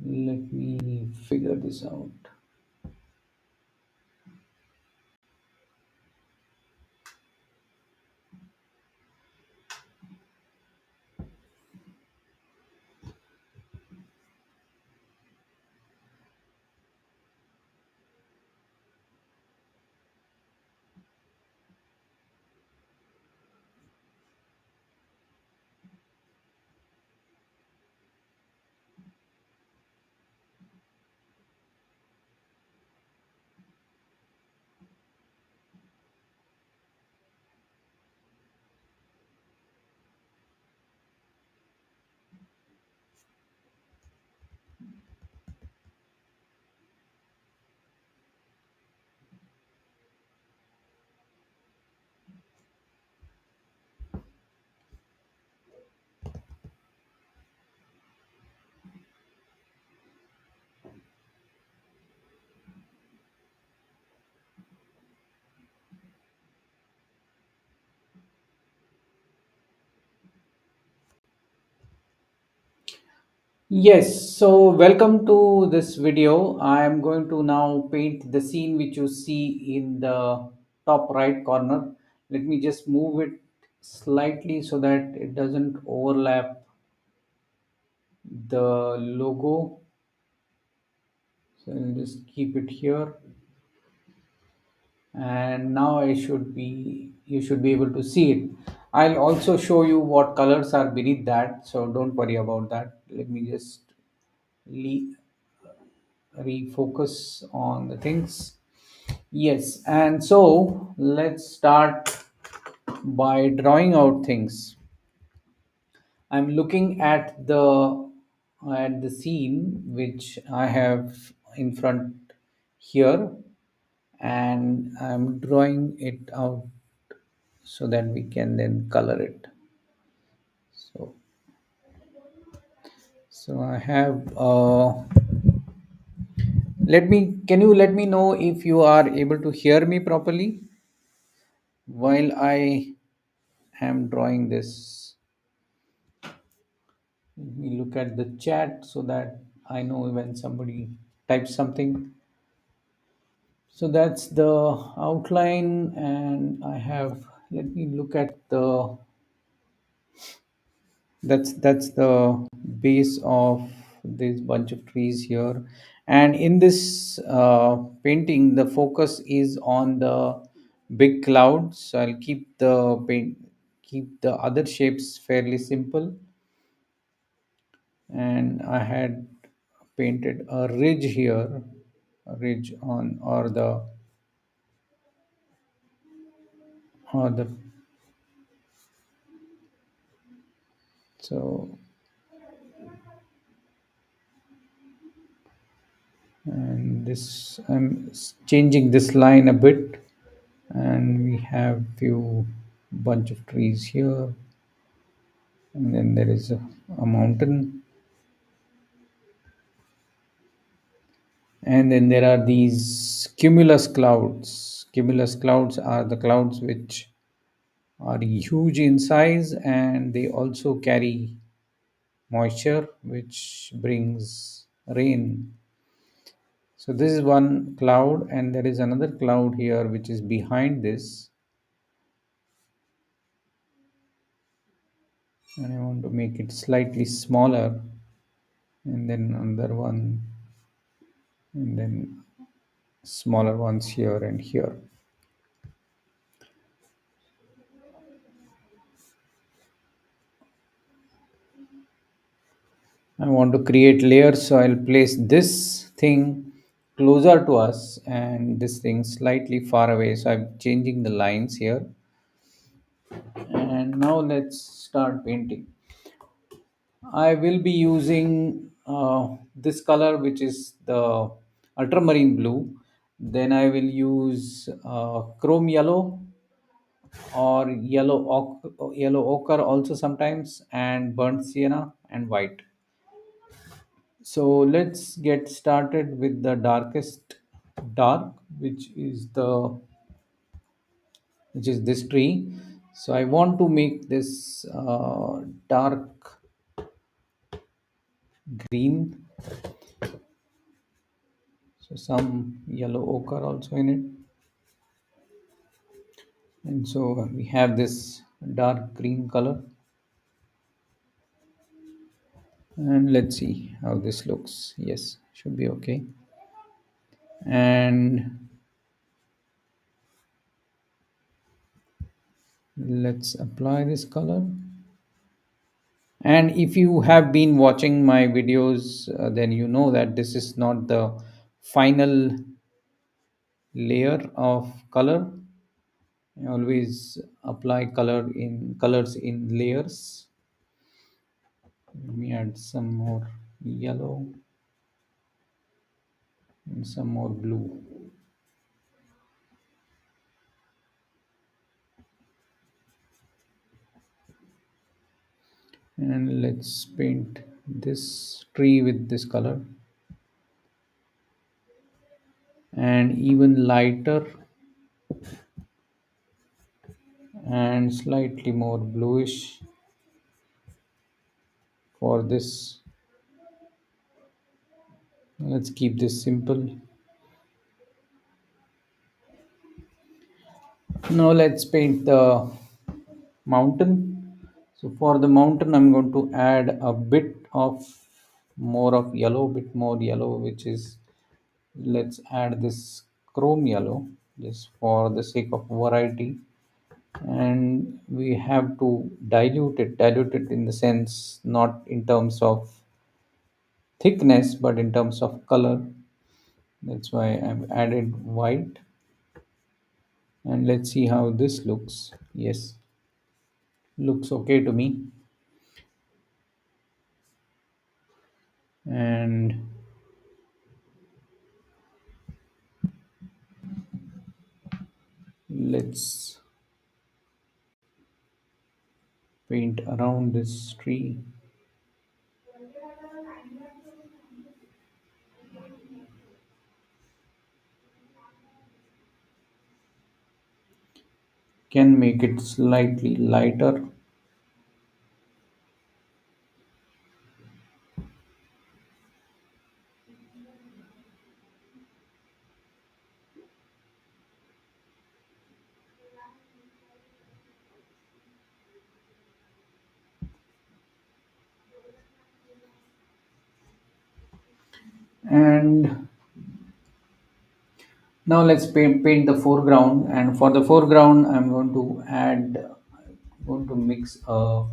Let me figure this out. Yes, so welcome to this video. I am going to now paint the scene which you see in the top right corner. Let me just move it slightly so that it doesn't overlap the logo. So I'll just keep it here. And now you should be able to see it. I'll also show you what colors are beneath that, so don't worry about that. Let me just le- refocus on the things. Yes, and so let's start by drawing out things. I'm looking at the scene which I have in front here, and I'm drawing it out so that we can then color it. So, so I have. Can you let me know if you are able to hear me properly while I am drawing this? Let me look at the chat so that I know when somebody types something. So that's the outline, and I have. Let me look at the. That's the base of this bunch of trees here, and in this painting, the focus is on the big clouds. So I'll keep the other shapes fairly simple, and I had painted a ridge here, a ridge on or the so and this I'm changing this line a bit, and we have few bunch of trees here, and then there is a mountain, and then there are these cumulus clouds are the clouds which are huge in size, and they also carry moisture which brings rain. So this is one cloud, and there is another cloud here which is behind this, and I want to make it slightly smaller, and then another one, and then smaller ones here and here. I want to create layers, so I'll place this thing closer to us and this thing slightly far away. So I'm changing the lines here. And now let's start painting. I will be using this color, which is the ultramarine blue. Then I will use chrome yellow or yellow ochre also sometimes, and burnt sienna and white. So let's get started with the darkest dark, which is this tree. So I want to make this dark green, So some yellow ochre also in it. And so we have this dark green color. And let's see how this looks. Yes, should be okay. And let's apply this color. And if you have been watching my videos, then you know that this is not the final layer of color. I always apply colors in layers. Let me add some more yellow and some more blue. And let's paint this tree with this color, and even lighter and slightly more bluish for this. Let's keep this simple. Now let's paint the mountain. So for the mountain, I'm going to add a bit of more of yellow, bit more yellow, which is, let's add this chrome yellow just for the sake of variety. And we have to dilute it in the sense, not in terms of thickness, but in terms of color. That's why I've added white. And let's see how this looks. Yes, looks okay to me. And let's paint around this tree. Can make it slightly lighter. And now let's paint the foreground. And for the foreground, I'm going to mix a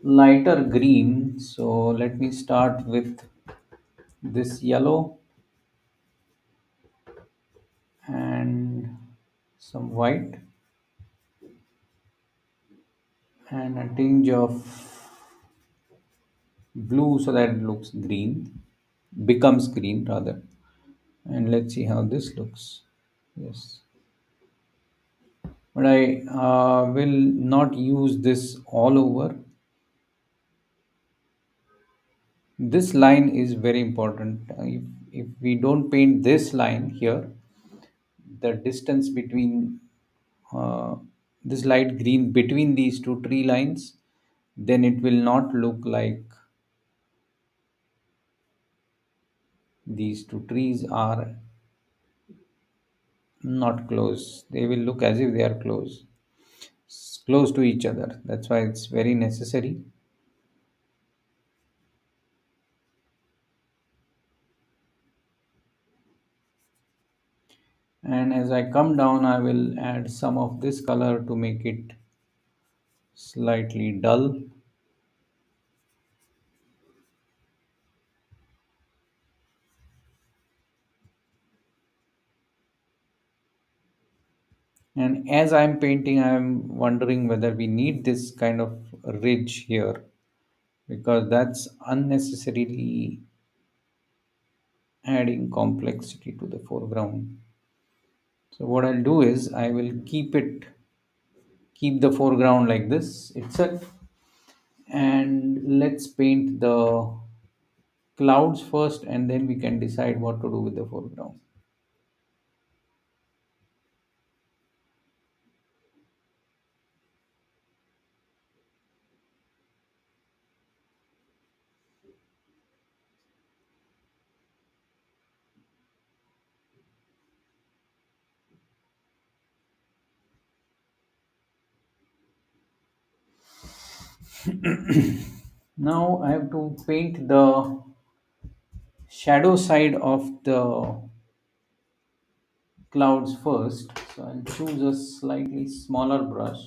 lighter green. So let me start with this yellow and some white and a tinge of blue so that it looks green, becomes green rather. And let's see how this looks. Yes, but I will not use this all over. This line is very important. If we don't paint this line here, the distance between uh, this light green between these two tree lines, then it will not look like these two trees are not close. They will look as if they are close to each other. That's why it's very necessary. And as I come down, I will add some of this color to make it slightly dull. And as I'm painting, I'm wondering whether we need this kind of ridge here, because that's unnecessarily adding complexity to the foreground. So what I'll do is I will keep the foreground like this itself, and let's paint the clouds first, and then we can decide what to do with the foreground. Now I have to paint the shadow side of the clouds first. So I'll choose a slightly smaller brush,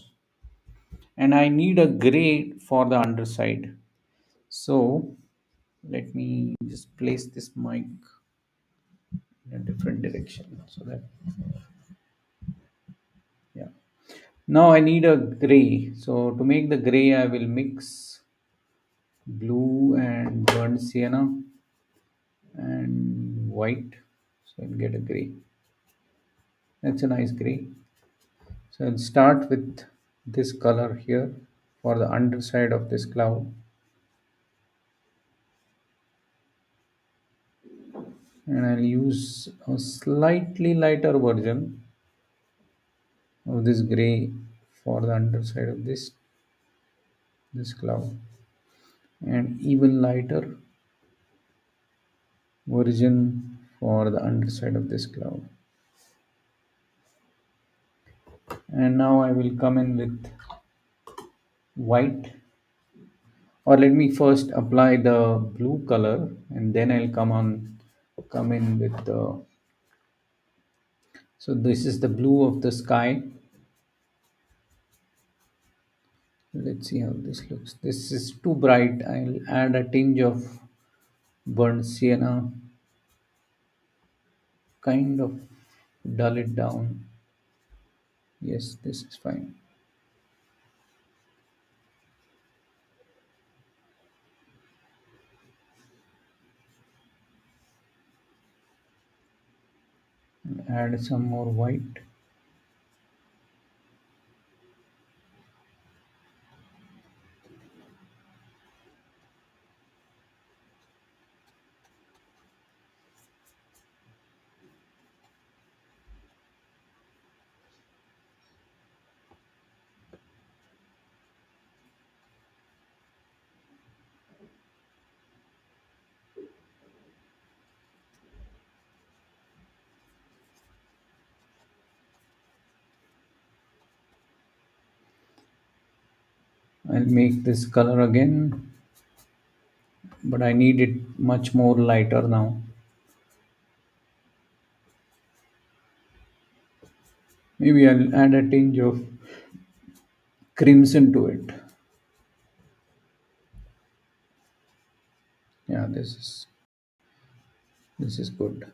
and I need a gray for the underside. So let me just place this mic in a different direction so that, yeah. Now I need a gray. So to make the gray, I will mix blue and burnt sienna and white. So I'll get a gray. That's a nice gray. So I'll start with this color here for the underside of this cloud, and I'll use a slightly lighter version of this gray for the underside of this cloud, and even lighter version for the underside of this cloud. And now I will come in with white, or let me first apply the blue color and then I'll come in with the, so this is the blue of the sky. Let's see how this looks. This is too bright. I'll add a tinge of burnt sienna, kind of dull it down. Yes, this is fine. Add some more white. I'll make this color again, but I need it much more lighter now. Maybe I'll add a tinge of crimson to it. Yeah, this is good.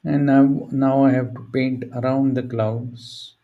And now I have to paint around the clouds.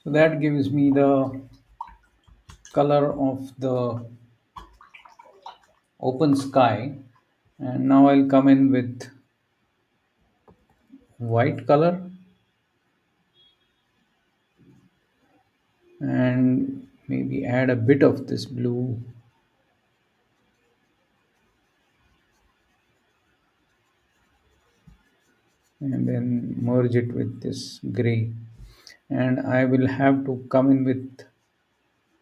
So that gives me the color of the open sky. And now I'll come in with white color and maybe add a bit of this blue, and then merge it with this gray. And I will have to come in with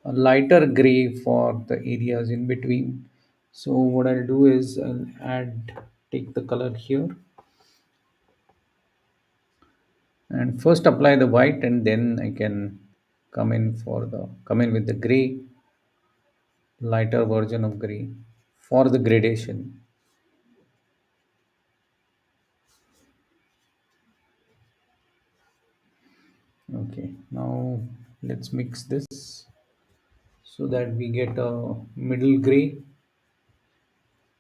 a lighter gray for the areas in between. So what I'll do is I'll add take the color here and first apply the white, and then I can come in with the gray, lighter version of gray for the gradation. Okay, now let's mix this so that we get a middle gray,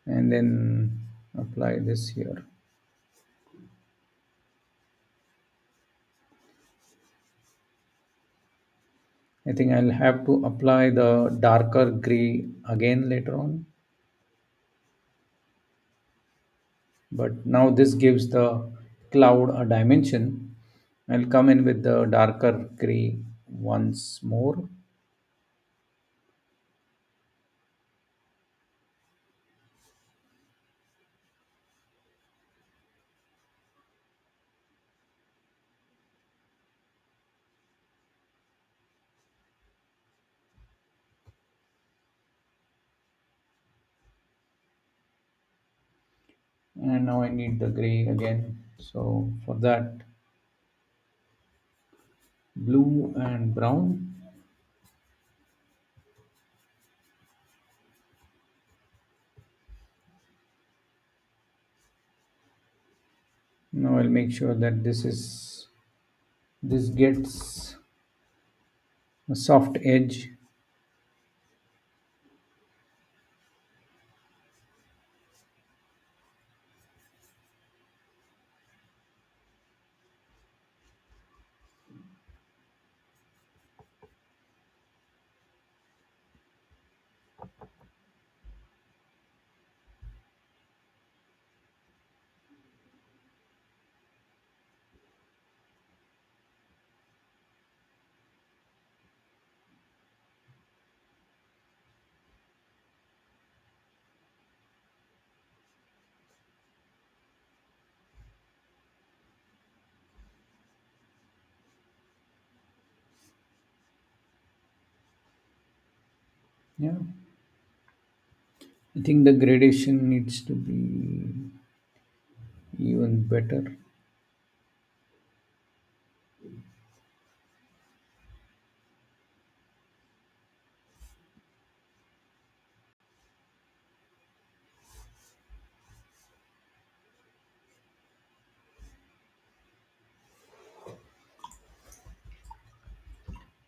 and then apply this here. I think I'll have to apply the darker gray again later on, but now this gives the cloud a dimension. I'll come in with the darker gray once more, and now I need the gray again. So for that, blue and brown. Now I'll make sure that this gets a soft edge, yeah. I think the gradation needs to be even better.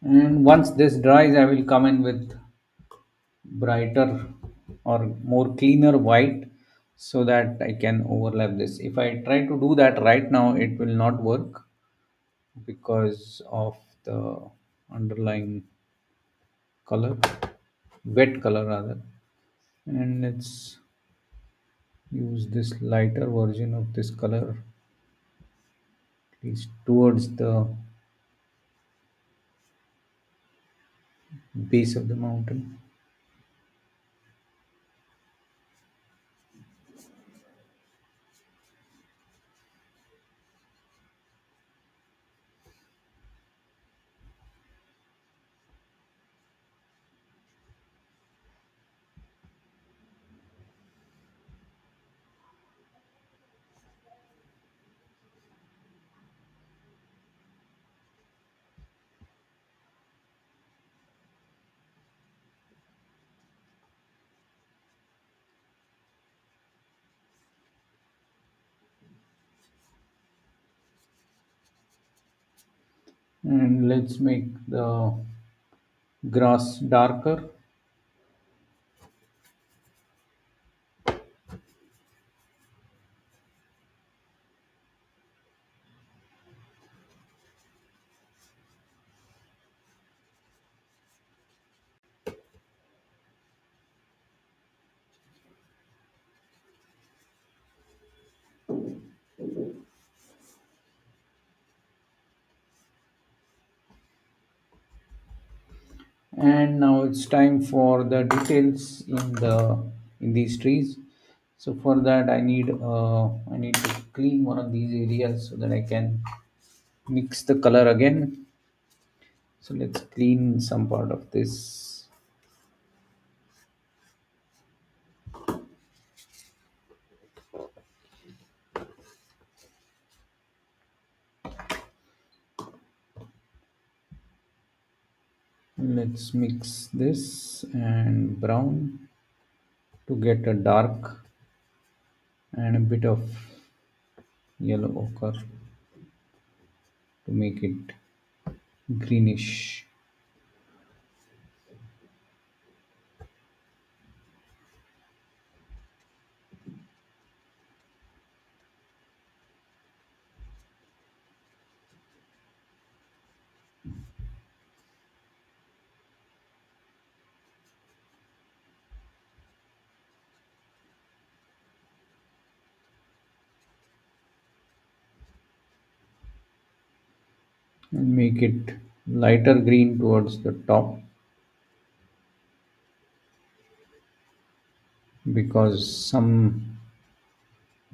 And once this dries, I will come in with brighter or more cleaner white so that I can overlap this. If I try to do that right now, it will not work because of the underlying color, wet color rather. And let's use this lighter version of this color, at least towards the base of the mountain. And let's make the grass darker. And now it's time for the details in these trees. So for that, I need to clean one of these areas so that I can mix the color again. So let's clean some part of this. Let's mix this and brown to get a dark and a bit of yellow ochre to make it greenish. And make it lighter green towards the top because some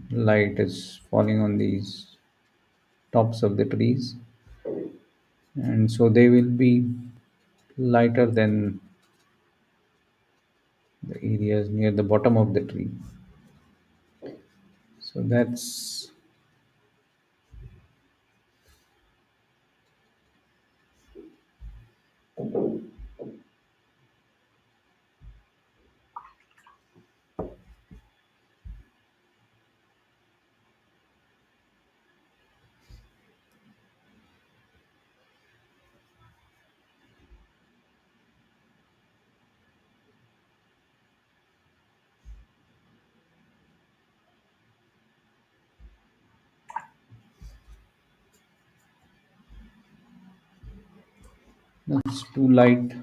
light is falling on these tops of the trees, and so they will be lighter than the areas near the bottom of the tree. So that's too light.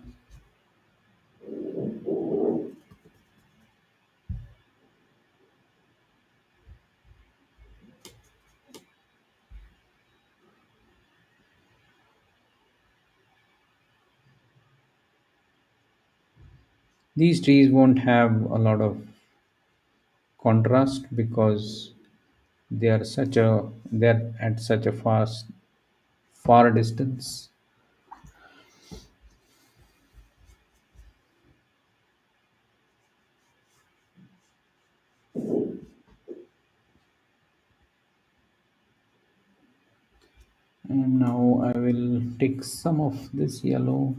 These trees won't have a lot of contrast because they're at such a far distance. And now I will take some of this yellow.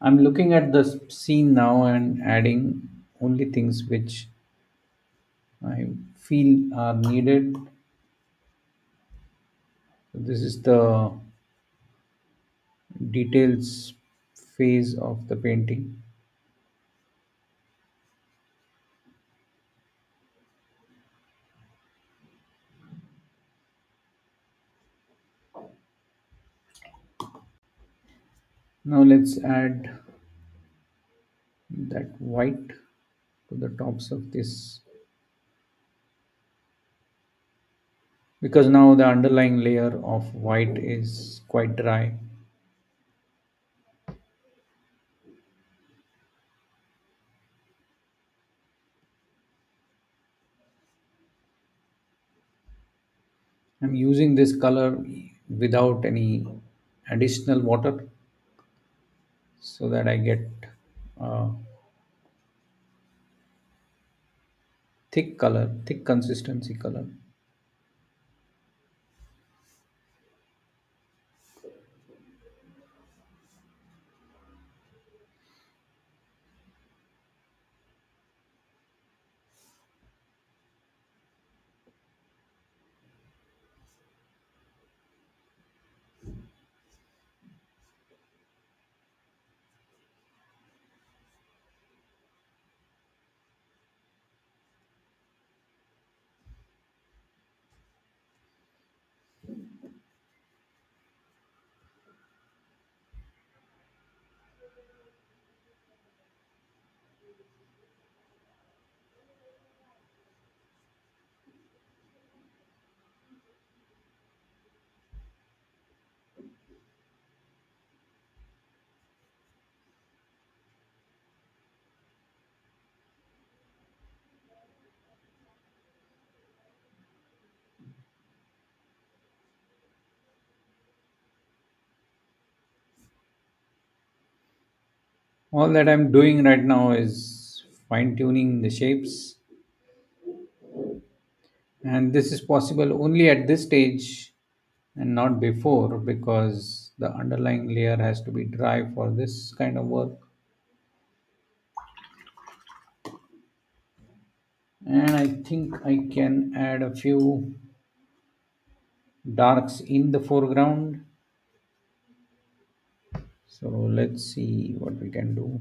I'm looking at the scene now and adding only things which I feel are needed. This is the details phase of the painting. Now let's add that white to the tops of this because now the underlying layer of white is quite dry. I'm using this color without any additional water so that I get a thick consistency color. All that I'm doing right now is fine tuning the shapes, and this is possible only at this stage and not before because The underlying layer has to be dry for this kind of work. And I think I can add a few darks in the foreground. So let's see what we can do.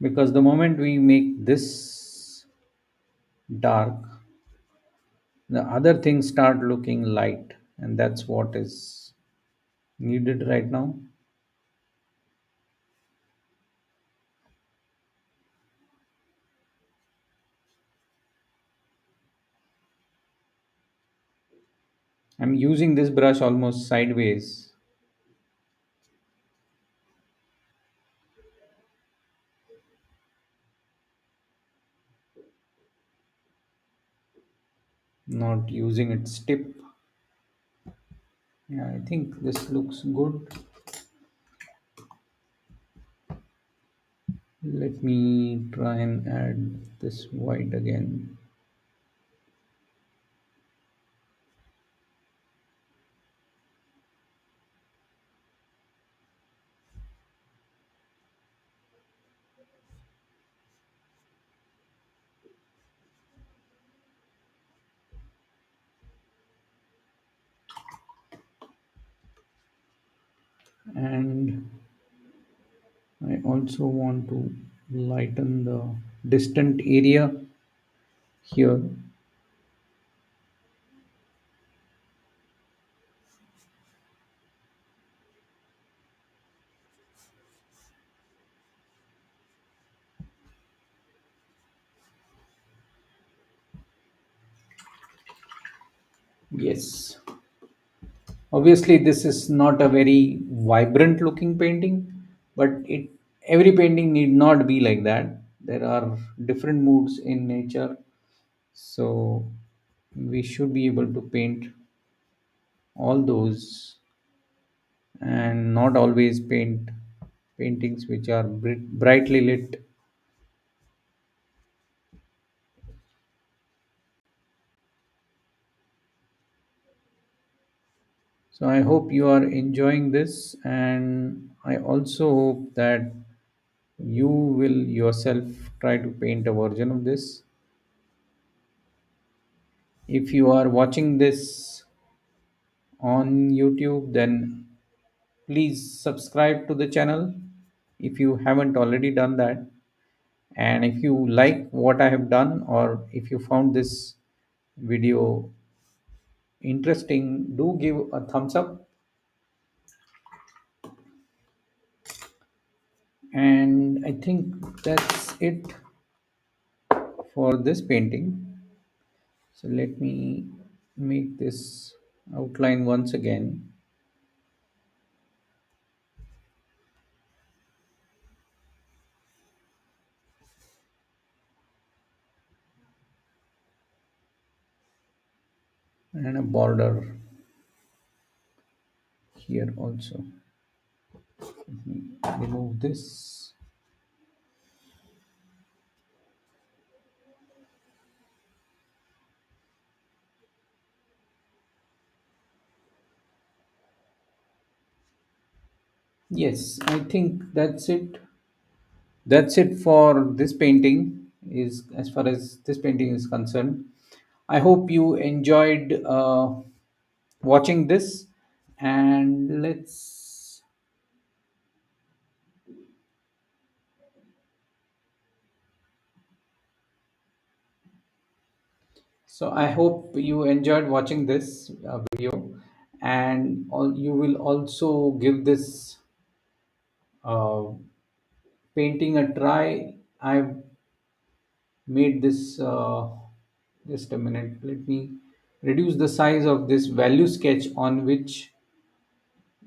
Because the moment we make this dark, the other things start looking light, and that's what is needed right now. I'm using this brush almost sideways, not using its tip. Yeah, I think this looks good. Let me try and add this white again. And I also want to lighten the distant area here. Yes. Obviously, this is not a very vibrant looking painting, but it every painting need not be like that. There are different moods in nature, so we should be able to paint all those and not always paint paintings which are brightly lit. So I hope you are enjoying this, and I also hope that you will yourself try to paint a version of this. If you are watching this on YouTube, then please subscribe to the channel if you haven't already done that. And if you like what I have done, or if you found this video interesting, do give a thumbs up. And I think that's it for this painting. So let me make this outline once again. And a border here also. Remove this. Yes, I think that's it for this painting, is as far as this painting is concerned. I hope you enjoyed watching this, and let's so I hope you enjoyed watching this video, and you will also give this uh, painting a try. I've made this just a minute, let me reduce the size of this value sketch on which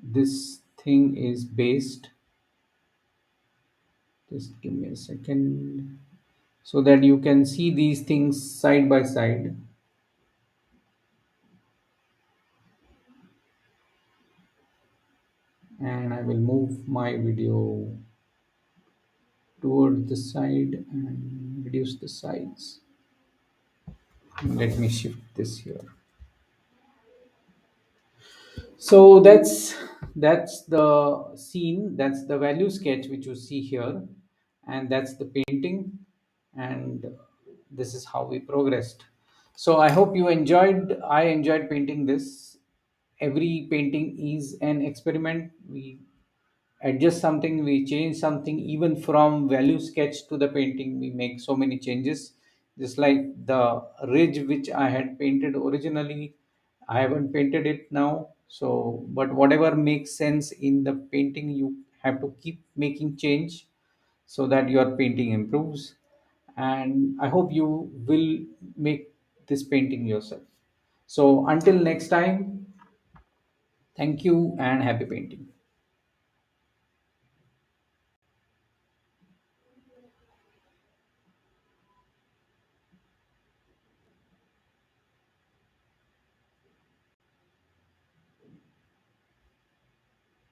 this thing is based. Just give me a second so that you can see these things side by side. And I will move my video towards the side and reduce the size. Let me shift this here. So that's the scene, that's the value sketch which you see here, and that's the painting, and this is how we progressed. So I hope you enjoyed. I enjoyed painting this. Every painting is an experiment. We adjust something, we change something, even from value sketch to the painting we make so many changes. Just like the ridge which I had painted originally, I haven't painted it now. So but whatever makes sense in the painting, you have to keep making change so that your painting improves. And I hope you will make this painting yourself. So until next time, thank you and happy painting.